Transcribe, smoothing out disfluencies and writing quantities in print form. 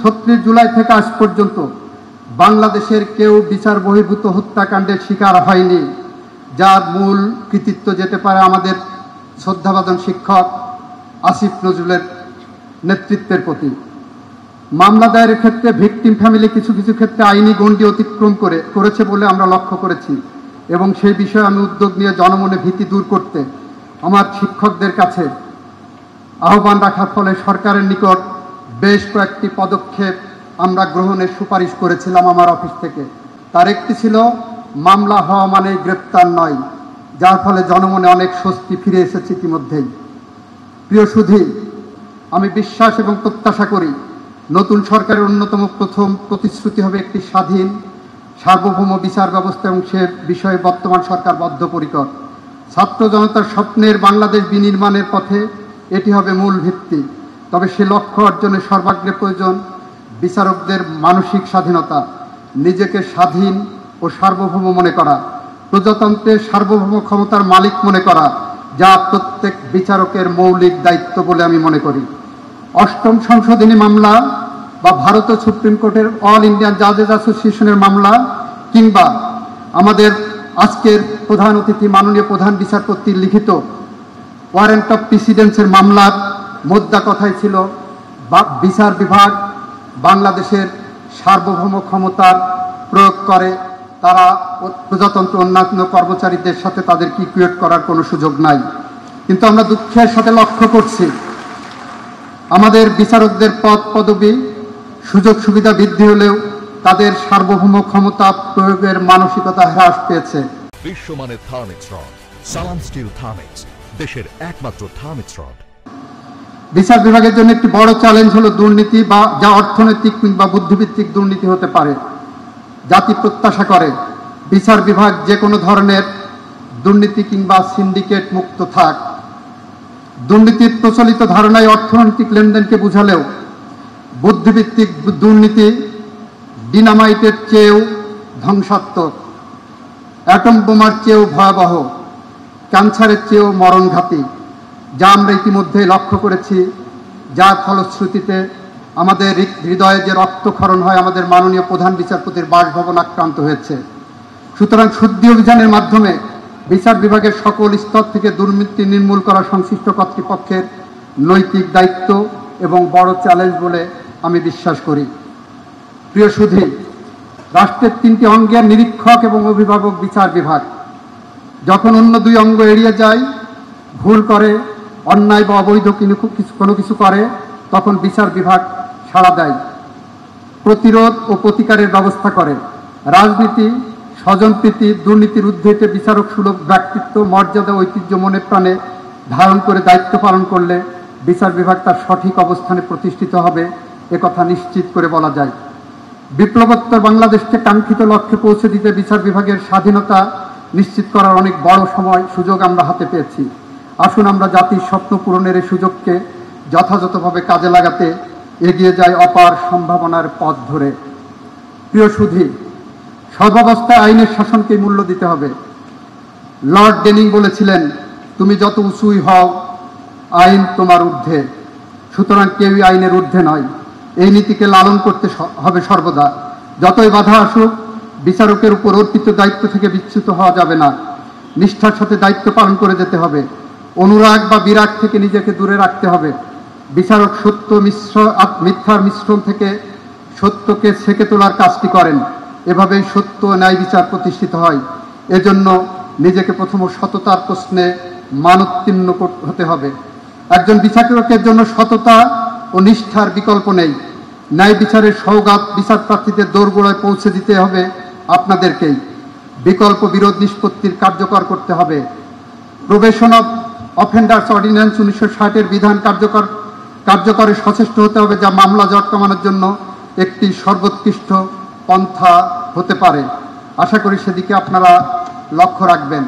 36 জুলাই থেকে আজ পর্যন্ত বাংলাদেশের কেউ বিচার বহির্ভূত হত্যাকাণ্ডের শিকার হয়নি, যার মূল কৃতিত্ব যেতে পারে আমাদের শ্রদ্ধাভাজন শিক্ষক আসিফ নজরুলের নেতৃত্বের প্রতি। মামলা দায়েরের ক্ষেত্রে ভিকটিম ফ্যামিলি কিছু কিছু ক্ষেত্রে আইনি গণ্ডি অতিক্রম করেছে বলে আমরা লক্ষ্য করেছি, এবং সেই বিষয়ে আমি উদ্যোগ নিয়ে জনমনে ভীতি দূর করতে আমার শিক্ষকদের কাছে আহ্বান রাখার ফলে সরকারের নিকট বেশ কয়েকটি পদক্ষেপ আমরা গ্রহণের সুপারিশ করেছিলাম আমার অফিস থেকে। তার একটি ছিল মামলা হওয়া মানে গ্রেপ্তার নয়, যার ফলে জনমনে অনেক স্বস্তি ফিরে এসেছে ইতিমধ্যেই। প্রিয় সুধী, আমি বিশ্বাস এবং প্রত্যাশা করি নতুন সরকারের অন্যতম প্রথম প্রতিশ্রুতি হবে একটি স্বাধীন সার্বভৌম বিচার ব্যবস্থা, এবং সে বিষয়ে বর্তমান সরকার বদ্ধপরিকর। ছাত্র জনতার স্বপ্নের বাংলাদেশ বিনির্মাণের পথে এটি হবে মূল ভিত্তি। তবে সে লক্ষ্য অর্জনে সর্বাগ্রে প্রয়োজন বিচারকদের মানসিক স্বাধীনতা, নিজেকে স্বাধীন ও সার্বভৌম মনে করা, প্রজাতন্ত্রের সার্বভৌম ক্ষমতার মালিক মনে করা, যা প্রত্যেক বিচারকের মৌলিক দায়িত্ব বলে আমি মনে করি। 8ম সংশোধনী মামলা বা ভারতীয় সুপ্রিম কোর্টের অল ইন্ডিয়ান জাজেস অ্যাসোসিয়েশনের মামলা, কিংবা আমাদের আজকের প্রধান অতিথি মাননীয় প্রধান বিচারপতির লিখিত ওয়ারেন্ট অফ প্রিসিডেন্সের মামলার মোদ্দা কথাই ছিল বিচার বিভাগ বাংলাদেশের সার্বভৌম ক্ষমতার প্রয়োগ করে, তারা প্রজাতন্ত্র অন্যান্য কর্মচারীদের সাথে তাদেরকে ইকুয়েট করার কোনো সুযোগ নাই। কিন্তু আমরা দুঃখের সাথে লক্ষ্য করছি আমাদের বিচারকদের পদ পদবি সুযোগ সুবিধা বৃদ্ধি হলেও তাদের সার্বভৌম ক্ষমতা প্রয়োগের মানসিকতা হ্রাস পেয়েছে। বিশ্বমানের থার্মিক্স রড, সালাম স্টিল থার্মিক্স, দেশের একমাত্র থার্মিক্স রড। বিচার বিভাগের জন্য একটি বড় চ্যালেঞ্জ হলো দুর্নীতি, বা যা অর্থনৈতিক কিংবা বুদ্ধিভিত্তিক দুর্নীতি হতে পারে। জাতি প্রত্যাশা করে বিচার বিভাগ যে কোনো ধরনের দুর্নীতি কিংবা সিন্ডিকেট মুক্ত থাক। দুর্নীতির প্রচলিত ধারণায় অর্থনৈতিক লেনদেনকে বুঝালেও বুদ্ধিভিত্তিক দুর্নীতি ডিনামাইটের চেয়েও ধ্বংসাত্মক, অ্যাটম বোমার চেয়েও ভয়াবহ, ক্যান্সারের চেয়েও মরণঘাতী, যা আমরা ইতিমধ্যে লক্ষ্য করেছি, যার ফলশ্রুতিতে আমাদের হৃদয়ে যে রক্তক্ষরণ হয়, আমাদের মাননীয় প্রধান বিচারপতির বাসভবন আক্রান্ত হয়েছে। সুতরাং শুদ্ধি অভিযানের মাধ্যমে বিচার বিভাগের সকল স্তর থেকে দুর্নীতি নির্মূল করা সংশ্লিষ্ট কর্তৃপক্ষের নৈতিক দায়িত্ব এবং বড় চ্যালেঞ্জ বলে আমি বিশ্বাস করি। প্রিয় সুধী, রাষ্ট্রের 3টি অঙ্গের নিরীক্ষক এবং অভিভাবক বিচার বিভাগ যখন অন্য 2 অঙ্গ এড়িয়ে যায়, ভুল করে, অন্যায় বা অবৈধ কোনো কিছু করে, তখন বিচার বিভাগ সাড়া দেয়, প্রতিরোধ ও প্রতিকারের ব্যবস্থা করে। রাজনীতি, স্বজনপ্রীতি, দুর্নীতির ঊর্ধ্বে বিচারক সুলভ ব্যক্তিত্ব, মর্যাদা, ঐতিহ্য মনে প্রাণে ধারণ করে দায়িত্ব পালন করলে বিচার বিভাগ তার সঠিক অবস্থানে প্রতিষ্ঠিত হবে, একথা নিশ্চিত করে বলা যায়। বিপ্লবোত্তর বাংলাদেশকে কাঙ্ক্ষিত লক্ষ্যে পৌঁছে দিতে বিচার বিভাগের স্বাধীনতা নিশ্চিত করার অনেক বড় সুযোগ আমরা হাতে পেয়েছি। আসুন আমরা জাতির স্বপ্ন পূরণের এই সুযোগকে যথাযথভাবে কাজে লাগাতে এগিয়ে যাই অপার সম্ভাবনার পথ ধরে। প্রিয় সুধী, সর্বাবস্থায় আইনের শাসনকে মূল্য দিতে হবে। লর্ড ডেনিং বলেছিলেন, তুমি যত উঁচুই হও, আইন তোমার ঊর্ধ্বে। সুতরাং কেউই আইনের ঊর্ধ্বে নয়। এই নীতিকে লালন করতে হবে সর্বদা। যতই বাধা আসুক, বিচারকের উপর অর্পিত দায়িত্ব থেকে বিচ্যুত হওয়া যাবে না। নিষ্ঠার সাথে দায়িত্ব পালন করে যেতে হবে। অনুরাগ বা বিরাগ থেকে নিজেকে দূরে রাখতে হবে। বিচারক সত্য মিথ্যার মিশ্রণ থেকে সত্যকে ছেঁকে তোলার কাজটি করেন। এভাবেই সত্য ন্যায় বিচার প্রতিষ্ঠিত হয়। এজন্য নিজেকে প্রথম সততার প্রশ্নে মানোত্তীর্ণ হতে হবে। একজন বিচারকের জন্য সততা ও নিষ্ঠার বিকল্প নেই। ন্যায় বিচারের সওগাত বিচার প্রার্থীদের দোরগোড়ায় পৌঁছে দিতে হবে আপনাদেরকেই। বিকল্প বিরোধ নিষ্পত্তির কার্যকর করতে হবে। প্রোবেশন অফ অফেন্ডার্স অর্ডিন্যান্স 1960-এর বিধান কার্যকরে সচেষ্ট হতে হবে, যা মামলা জট কমানোর জন্য একটি সর্বোৎকৃষ্ট পন্থা হতে পারে। আশা করি সেদিকে আপনারা লক্ষ্য রাখবেন।